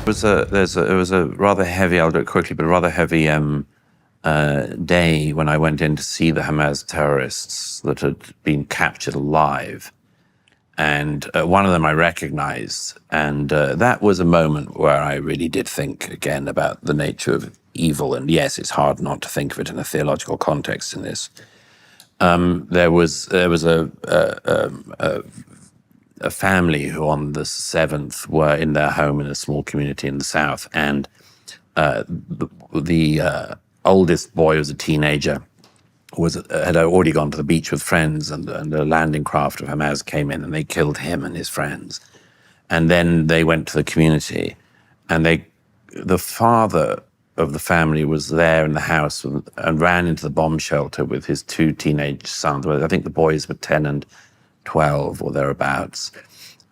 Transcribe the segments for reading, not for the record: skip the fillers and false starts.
It was a rather heavy, I'll do it quickly, but a rather heavy day when I went in to see the Hamas terrorists that had been captured alive. And one of them I recognized. And that was a moment where I really did think again about the nature of evil. And yes, it's hard not to think of it in a theological context in this. There was a family who on the 7th were in their home in a small community in the south, and the oldest boy was a teenager, had already gone to the beach with friends, and a landing craft of Hamas came in and they killed him and his friends. And then they went to the community, and the father of the family was there in the house and ran into the bomb shelter with his 2 teenage sons. I think the boys were 10 and 12 or thereabouts.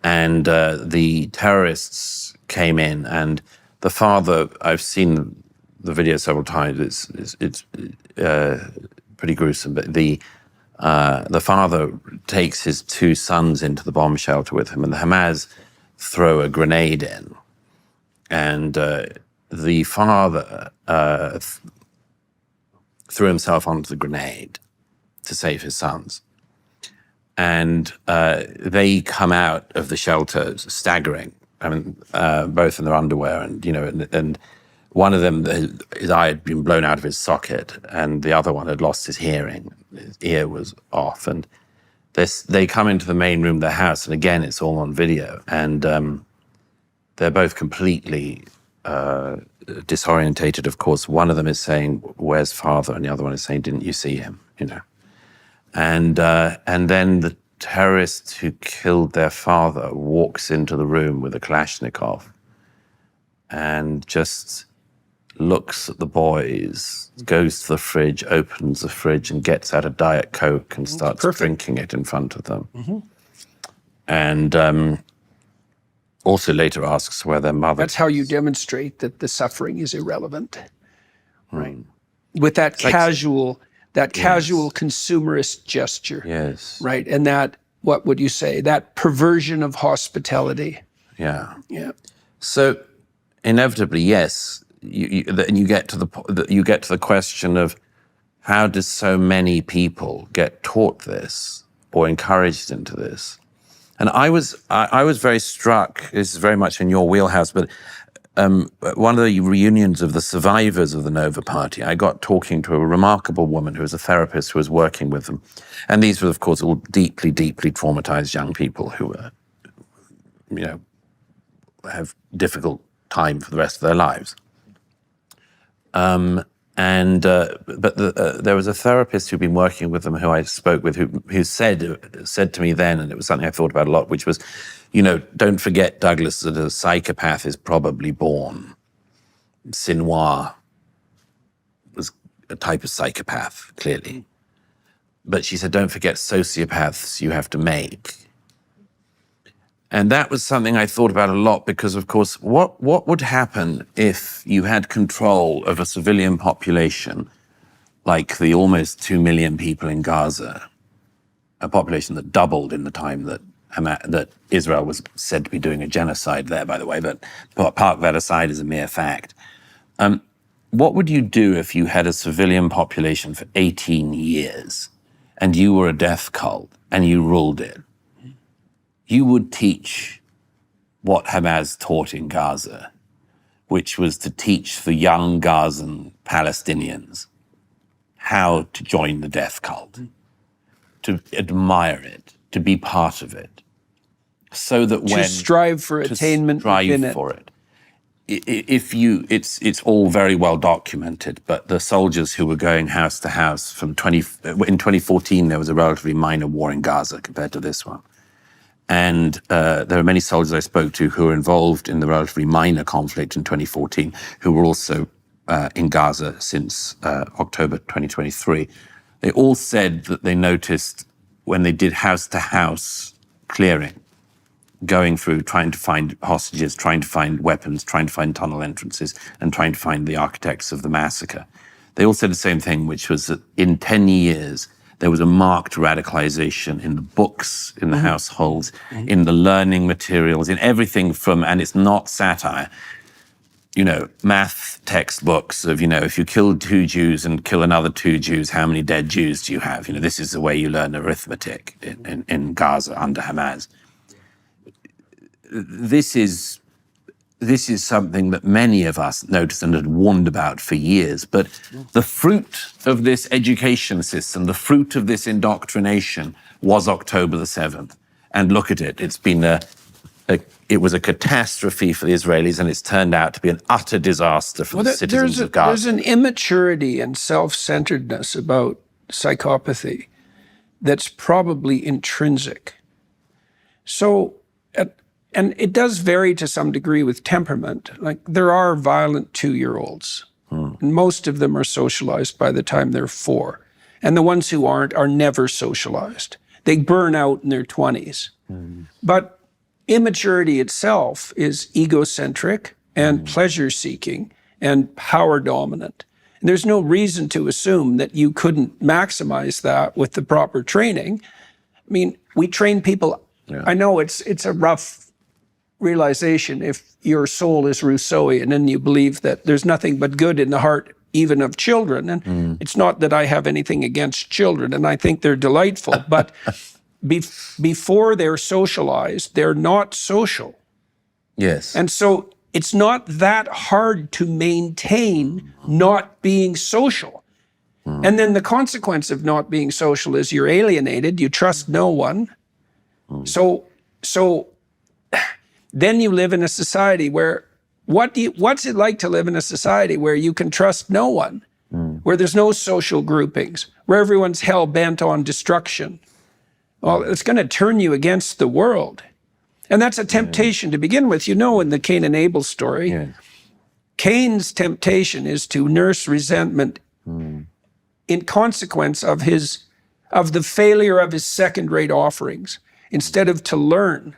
And the terrorists came in, and the father, I've seen the video several times, it's pretty gruesome, but the father takes his 2 sons into the bomb shelter with him, and the Hamas throw a grenade in. And the father threw himself onto the grenade to save his sons. And they come out of the shelter staggering. I mean, both in their underwear, and one of them, his eye had been blown out of his socket, and the other one had lost his hearing. His ear was off, and they come into the main room of the house, and again, it's all on video, and they're both completely disorientated. Of course, one of them is saying, "Where's father?" and the other one is saying, "Didn't you see him?" And then the terrorist who killed their father walks into the room with a Kalashnikov and just looks at the boys, goes to the fridge, opens the fridge and gets out a Diet Coke and starts drinking it in front of them. Mm-hmm. And also later asks where their mother That's how you demonstrate that the suffering is irrelevant, right? With that casual consumerist gesture. Yes. Right. And that, what would you say? That perversion of hospitality. Yeah. Yeah. So inevitably, yes, you get to the question of how does so many people get taught this or encouraged into this? And I was very struck. This is very much in your wheelhouse, but one of the reunions of the survivors of the Nova Party, I got talking to a remarkable woman who was a therapist who was working with them. And these were, of course, all deeply, deeply traumatized young people who were, have difficult time for the rest of their lives. But there was a therapist who'd been working with them who I spoke with who said to me then, and it was something I thought about a lot, which was, don't forget, Douglas, that a psychopath is probably born. Sinoir was a type of psychopath, clearly. But she said, don't forget, sociopaths you have to make. And that was something I thought about a lot because, of course, what would happen if you had control of a civilian population like the almost 2 million people in Gaza, a population that doubled in the time that Israel was said to be doing a genocide there, by the way, but park that aside as a mere fact. What would you do if you had a civilian population for 18 years and you were a death cult and you ruled it? You would teach what Hamas taught in Gaza, which was to teach the young Gazan Palestinians how to join the death cult, to admire it, to be part of it, so that when... To strive for attainment within it. For it. It's all very well documented, but the soldiers who were going house to house in 2014, there was a relatively minor war in Gaza compared to this one. And there are many soldiers I spoke to who were involved in the relatively minor conflict in 2014, who were also in Gaza since October 2023. They all said that they noticed when they did house-to-house clearing, going through, trying to find hostages, trying to find weapons, trying to find tunnel entrances, and trying to find the architects of the massacre. They all said the same thing, which was that in 10 years, there was a marked radicalization in the books, in the households, in the learning materials, in everything from, and it's not satire, math textbooks of, if you kill 2 Jews and kill another 2 Jews, how many dead Jews do you have? This is the way you learn arithmetic in Gaza under Hamas. This is something that many of us noticed and had warned about for years. But the fruit of this education system, the fruit of this indoctrination was October the 7th. And look at it. It's been it was a catastrophe for the Israelis, and it's turned out to be an utter disaster for the citizens of Gaza. There's an immaturity and self-centeredness about psychopathy that's probably intrinsic. So, and it does vary to some degree with temperament. Like, there are violent 2-year-olds. And most of them are socialized by the time they're 4. And the ones who aren't are never socialized. They burn out in their 20s. But immaturity itself is egocentric and pleasure-seeking and power-dominant. And there's no reason to assume that you couldn't maximize that with the proper training. I mean, we train people. Yeah. I know it's a rough realization if your soul is Rousseauian and you believe that there's nothing but good in the heart, even of children. And it's not that I have anything against children, and I think they're delightful, but before they're socialized, they're not social. Yes. And so it's not that hard to maintain not being social. And then the consequence of not being social is you're alienated, you trust no one. So then you live in a society where, what's it like to live in a society where you can trust no one, where there's no social groupings, where everyone's hell-bent on destruction? Well, it's going to turn you against the world. And that's a temptation to begin with. In the Cain and Abel story, Cain's temptation is to nurse resentment in consequence of the failure of his second-rate offerings, instead of to learn.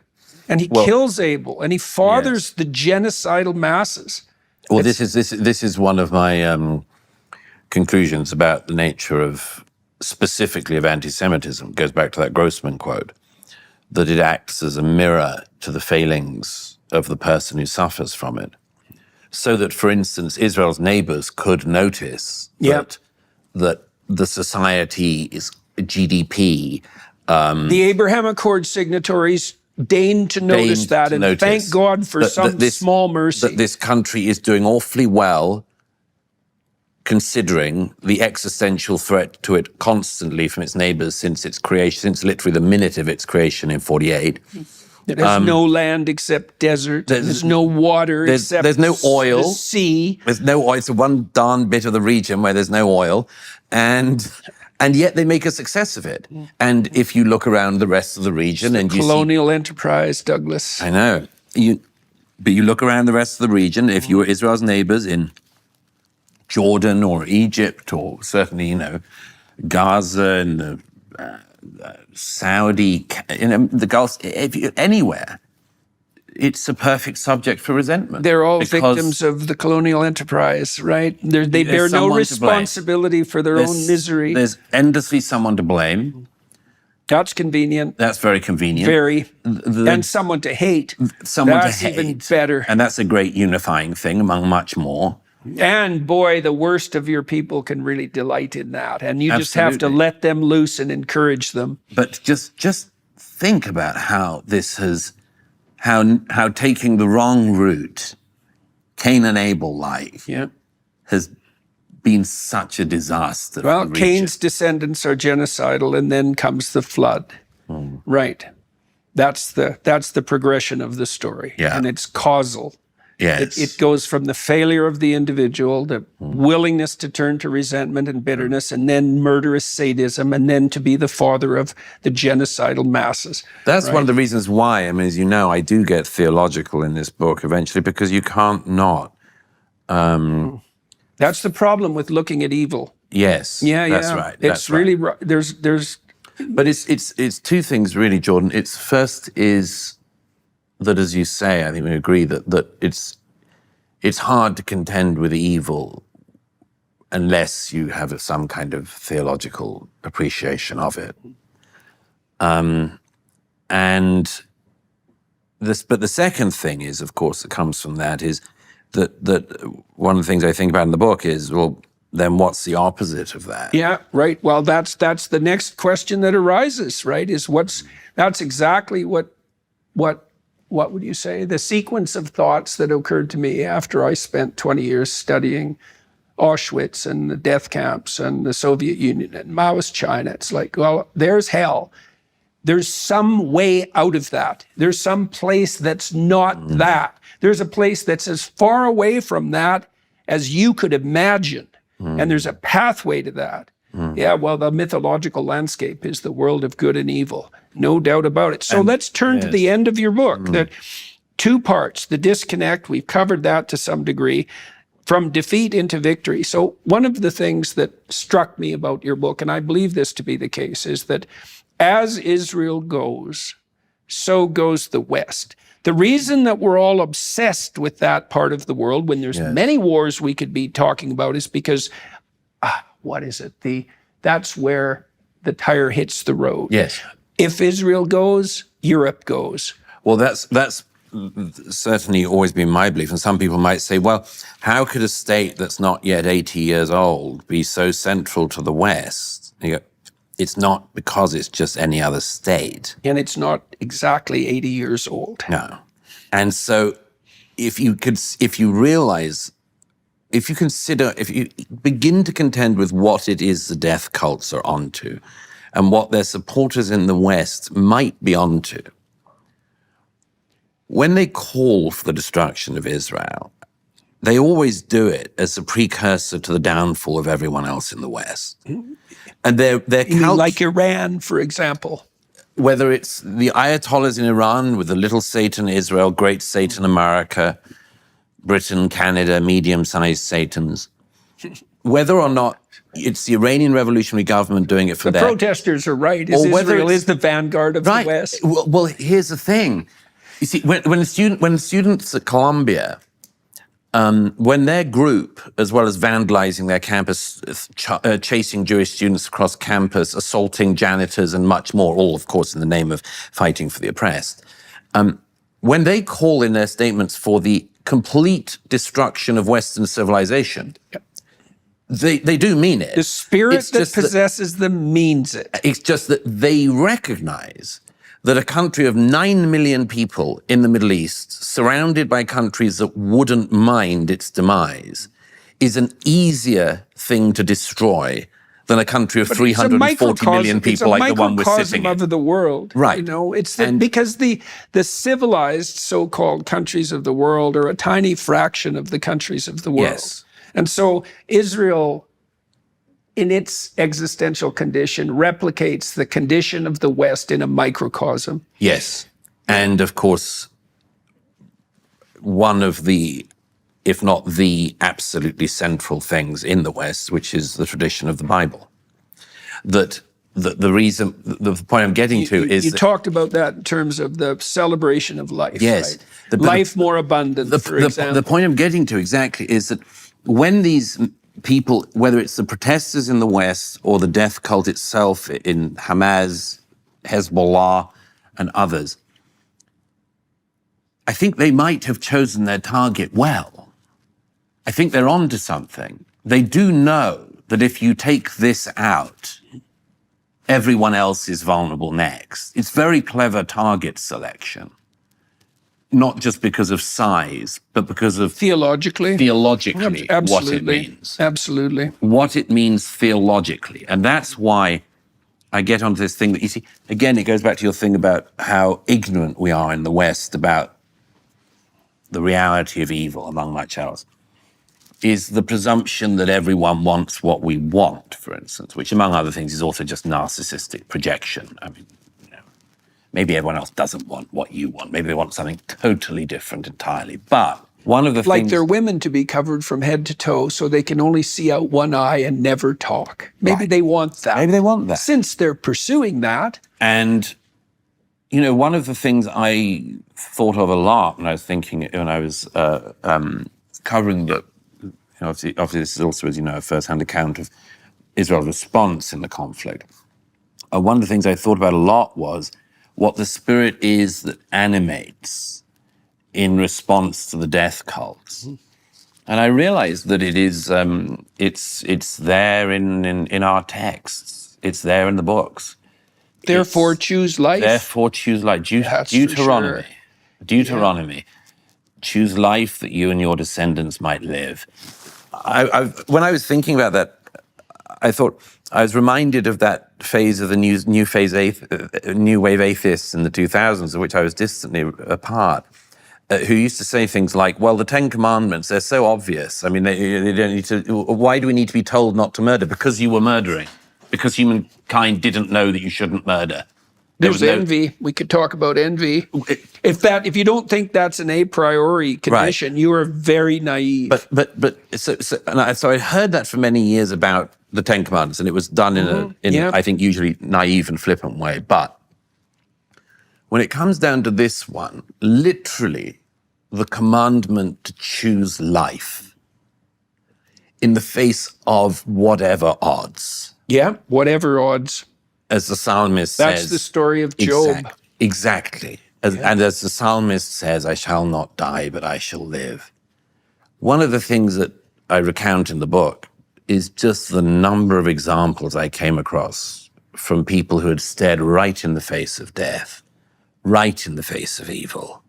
And he kills Abel, and he fathers the genocidal masses. Well, this is one of my conclusions about the nature of, specifically of anti-Semitism. It goes back to that Grossman quote, that it acts as a mirror to the failings of the person who suffers from it. So that, for instance, Israel's neighbors could notice that the society is GDP. The Abraham Accord signatories deigned to notice that, and thank God for some small mercy. That this country is doing awfully well, considering the existential threat to it constantly from its neighbors since its creation, since literally the minute of its creation in 48. There's no land except desert. There's no water except there's no oil. The sea. There's no oil. It's the one darn bit of the region where there's no oil. And yet they make a success of it. And if you look around the rest of the region and you see colonial enterprise, Douglas. I know. But you look around the rest of the region, if you were Israel's neighbors in Jordan or Egypt or certainly, Gaza and the Saudi, the Gulf, anywhere, it's a perfect subject for resentment. They're all victims of the colonial enterprise, right? They bear no responsibility for their own misery. There's endlessly someone to blame. That's convenient. That's very convenient. Very. And someone to hate. That's even better. And that's a great unifying thing among much more. And boy, the worst of your people can really delight in that. And you just have to let them loose and encourage them. But just think about how this has, how taking the wrong route, Cain and Abel-like, has been such a disaster. Well, Cain's descendants are genocidal, and then comes the flood. Right. That's the progression of the story. Yeah. And it's causal. Yes. It goes from the failure of the individual, the willingness to turn to resentment and bitterness, and then murderous sadism, and then to be the father of the genocidal masses. That's one of the reasons why, as you know, I do get theological in this book eventually, because you can't not. That's the problem with looking at evil. Yes. That's right. It's really right. There's. But it's two things really, Jordan. It's first is that, as you say, I think we agree that it's hard to contend with evil unless you have some kind of theological appreciation of it. But the second thing is, of course, that comes from that is that one of the things I think about in the book is, well, then what's the opposite of that? Yeah, right. Well, that's the next question that arises, right? That's exactly what would you say? The sequence of thoughts that occurred to me after I spent 20 years studying Auschwitz and the death camps and the Soviet Union and Maoist China. It's like, well, there's hell. There's some way out of that. There's some place that's not that. There's a place that's as far away from that as you could imagine. And there's a pathway to that. Yeah, well, the mythological landscape is the world of good and evil. No doubt about it. So let's turn to the end of your book. That 2 parts, the disconnect, we've covered that to some degree, from defeat into victory. So one of the things that struck me about your book, and I believe this to be the case, is that as Israel goes, so goes the West. The reason that we're all obsessed with that part of the world, when there's many wars we could be talking about, is because, what is it? That's where the tire hits the road. Yes. If Israel goes, Europe goes. Well, that's certainly always been my belief. And some people might say, well, how could a state that's not yet 80 years old be so central to the West? And you go, it's not because it's just any other state. And it's not exactly 80 years old. No. And so if you begin to contend with what it is the death cults are onto and what their supporters in the West might be onto, when they call for the destruction of Israel, they always do it as a precursor to the downfall of everyone else in the West. And their like Iran, for example. Whether it's the Ayatollahs in Iran with the little Satan Israel, great Satan America, Britain, Canada, medium-sized Satans, whether or not it's the Iranian Revolutionary Government doing it for the protesters are right. Israel is the vanguard of the West. Well, here's the thing. You see, when students at Columbia, when their group, as well as vandalizing their campus, chasing Jewish students across campus, assaulting janitors and much more, all, of course, in the name of fighting for the oppressed, when they call in their statements for the complete destruction of Western civilization, they do mean it. The spirit that possesses them means it. It's just that they recognize that a country of 9 million people in the Middle East, surrounded by countries that wouldn't mind its demise, is an easier thing to destroy than a country of 340 million people like the one we're sitting in. It's a microcosm of the world. Right. You know, because the civilized so-called countries of the world are a tiny fraction of the countries of the world. Yes. And so Israel, in its existential condition, replicates the condition of the West in a microcosm. Yes. And of course, one of the, if not the absolutely central things in the West, which is the tradition of the Bible. The point I'm getting to is... You talked about that in terms of the celebration of life, yes, right? Life more abundant, for example. The point I'm getting to exactly is that when these people, whether it's the protesters in the West or the death cult itself in Hamas, Hezbollah, and others, I think they might have chosen their target well. I think they're onto something. They do know that if you take this out, everyone else is vulnerable next. It's very clever target selection. Not just because of size, but because of... Theologically, what it means. Absolutely. What it means theologically. And that's why I get onto this thing that, you see, again, it goes back to your thing about how ignorant we are in the West about the reality of evil, among much else, is the presumption that everyone wants what we want, for instance, which, among other things, is also just narcissistic projection. I mean, maybe everyone else doesn't want what you want. Maybe they want something totally different entirely. But one of the things... Like their women to be covered from head to toe so they can only see out one eye and never talk. Maybe they want that. Maybe they want that. Since they're pursuing that. And, you know, one of the things I thought of a lot when I was thinking, when I was covering the... You know, obviously, this is also, as you know, a first-hand account of Israel's response in the conflict. One of the things I thought about a lot was what the spirit is that animates in response to the death cults. And I realized that it is, it's there in our texts. It's there in the books. Therefore, choose life. Therefore, choose life. That's Deuteronomy. for sure. Deuteronomy. Choose life that you and your descendants might live. When I was thinking about that, I thought I was reminded of that phase of the new wave atheists in the 2000s, of which I was distantly a part, who used to say things like, "Well, the Ten Commandments, they're so obvious. I mean, they don't need to. Why do we need to be told not to murder? Because you were murdering. Because humankind didn't know that you shouldn't murder." There's envy. We could talk about envy. If you don't think that's an a priori condition, you are very naive. So I heard that for many years about the Ten Commandments, and it was done in I think usually naive and flippant way. But when it comes down to this one, literally, the commandment to choose life in the face of whatever odds. Yeah, whatever odds. As the psalmist says. That's the story of Job. Exactly. And as the psalmist says, I shall not die, but I shall live. One of the things that I recount in the book is just the number of examples I came across from people who had stared right in the face of death, right in the face of evil,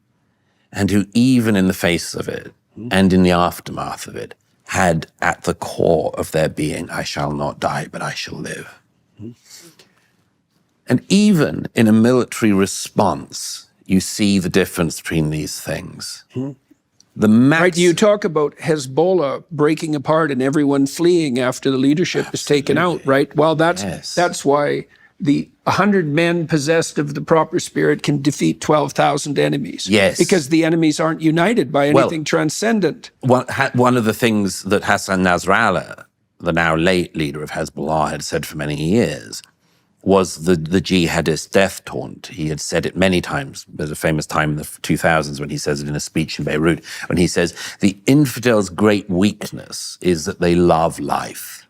and who even in the face of it and in the aftermath of it had at the core of their being, I shall not die, but I shall live. And even in a military response, you see the difference between these things. Right, you talk about Hezbollah breaking apart and everyone fleeing after the leadership is taken out, right? Well, that's why the 100 men possessed of the proper spirit can defeat 12,000 enemies. Yes. Because the enemies aren't united by anything transcendent. One of the things that Hassan Nasrallah, the now late leader of Hezbollah, had said for many years was the jihadist death taunt. He had said it many times. There's a famous time in the 2000s when he says it in a speech in Beirut, when he says, the infidels' great weakness is that they love life.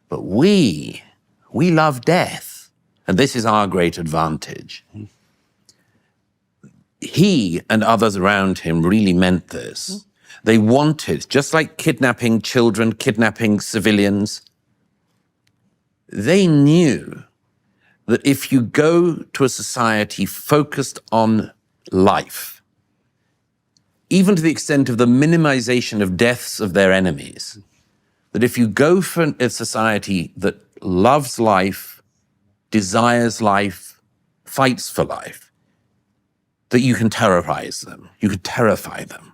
But we love death. And this is our great advantage. He and others around him really meant this. They wanted, just like kidnapping children, kidnapping civilians, they knew that if you go to a society focused on life, even to the extent of the minimization of deaths of their enemies, that if you go for a society that loves life, desires life, fights for life, that you can terrorize them, you can terrify them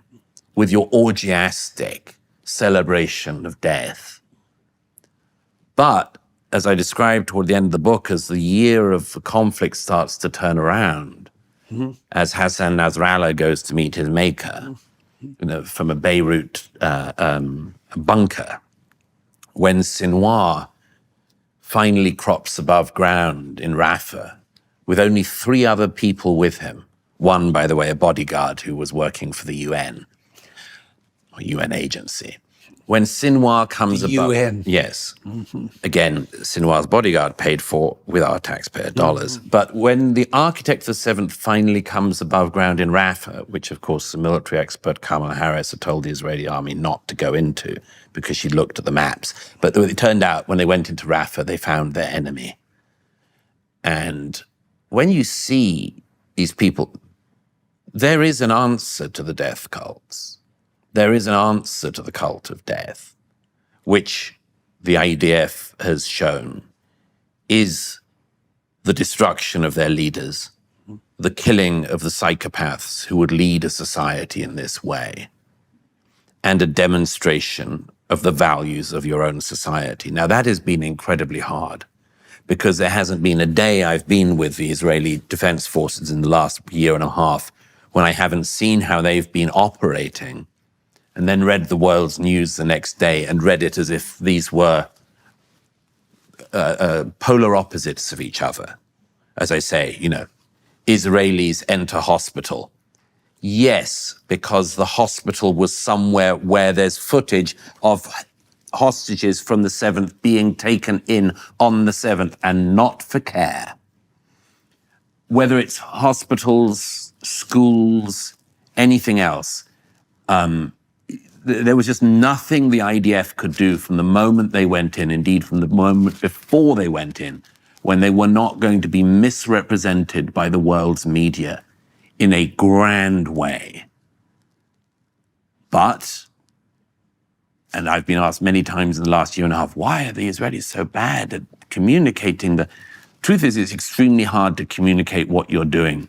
with your orgiastic celebration of death. But as I described toward the end of the book, as the year of the conflict starts to turn around, as Hassan Nasrallah goes to meet his maker, from a Beirut bunker, when Sinwar finally crops above ground in Rafah, with only 3 other people with him, one, by the way, a bodyguard who was working for the UN, or UN agency. When Sinwar comes above... UN. Yes. Again, Sinwar's bodyguard paid for with our taxpayer dollars. But when the architect of the 7th finally comes above ground in Rafah, which, of course, the military expert Kamala Harris had told the Israeli army not to go into because she looked at the maps. But it turned out when they went into Rafah, they found their enemy. And when you see these people, there is an answer to the death cults. There is an answer to the cult of death, which the IDF has shown is the destruction of their leaders, the killing of the psychopaths who would lead a society in this way, and a demonstration of the values of your own society. Now, that has been incredibly hard because there hasn't been a day I've been with the Israeli Defense Forces in the last year and a half when I haven't seen how they've been operating and then read the world's news the next day and read it as if these were polar opposites of each other. As I say, Israelis enter hospital. Yes, because the hospital was somewhere where there's footage of hostages from the 7th being taken in on the 7th and not for care. Whether it's hospitals, schools, anything else, there was just nothing the IDF could do from the moment they went in, indeed from the moment before they went in, when they were not going to be misrepresented by the world's media in a grand way. But, and I've been asked many times in the last year and a half, why are the Israelis so bad at communicating? The truth is, it's extremely hard to communicate what you're doing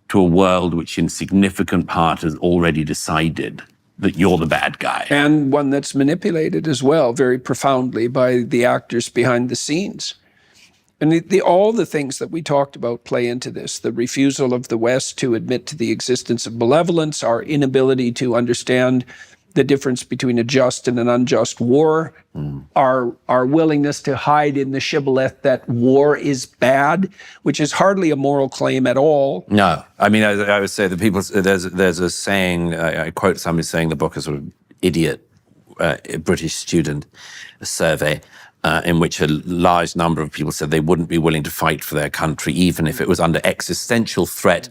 to a world which in significant part has already decided that you're the bad guy. And one that's manipulated as well, very profoundly, by the actors behind the scenes. And all the things that we talked about play into this. The refusal of the West to admit to the existence of malevolence, our inability to understand the difference between a just and an unjust war, our willingness to hide in the shibboleth that war is bad, which is hardly a moral claim at all. No, I mean, I would say that people, there's a saying, I quote somebody saying the book, a sort of idiot British student survey, in which a large number of people said they wouldn't be willing to fight for their country, even if it was under existential threat.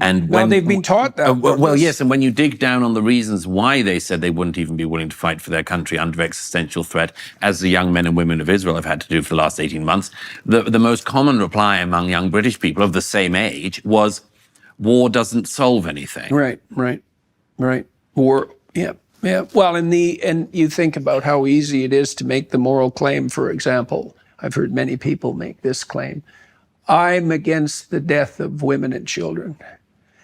And well, they've been taught that. Well, yes, and when you dig down on the reasons why they said they wouldn't even be willing to fight for their country under existential threat, as the young men and women of Israel have had to do for the last 18 months, the most common reply among young British people of the same age was, war doesn't solve anything. Right. War, yeah. Well, and you think about how easy it is to make the moral claim, for example. I've heard many people make this claim. I'm against the death of women and children.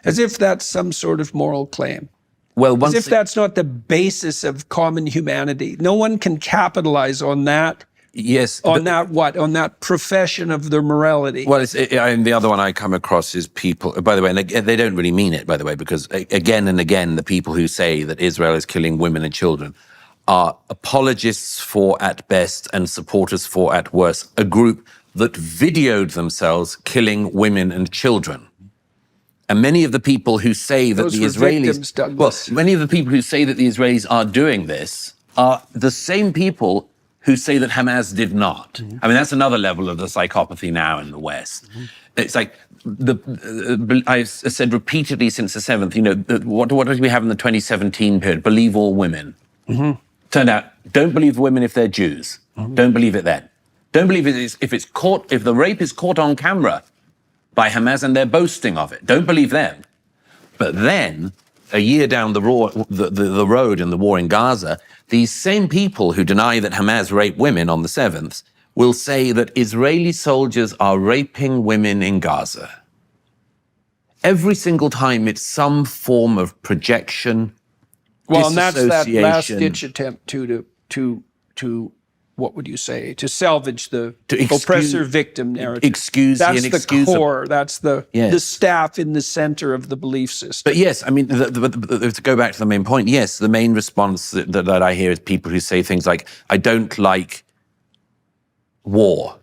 As if that's some sort of moral claim. Well, as if that's not the basis of common humanity. No one can capitalize on that. Yes. On that profession of their morality. Well, and the other one I come across is people, by the way, and they don't really mean it, by the way, because again and again, the people who say that Israel is killing women and children are apologists for at best and supporters for at worst, a group that videoed themselves killing women and children. And many of the people who say that the Israelis, many of the people who say that the Israelis are doing this are the same people who say that Hamas did not. Mm-hmm. I mean, that's another level of the psychopathy now in the West. Mm-hmm. It's like, I've said repeatedly since the 7th, what did we have in the 2017 period? Believe all women. Mm-hmm. Turned out, don't believe women if they're Jews. Mm-hmm. Don't believe it then. Don't believe it if the rape is caught on camera by Hamas and they're boasting of it. Don't believe them. But then, a year down the road in the war in Gaza, these same people who deny that Hamas raped women on the 7th will say that Israeli soldiers are raping women in Gaza. Every single time it's some form of projection, well, and that's that last-ditch attempt to what would you say, to salvage the oppressor-victim narrative. That's the core. That's the staff in the center of the belief system. But yes, I mean, to go back to the main point, yes, the main response that I hear is people who say things like, I don't like war.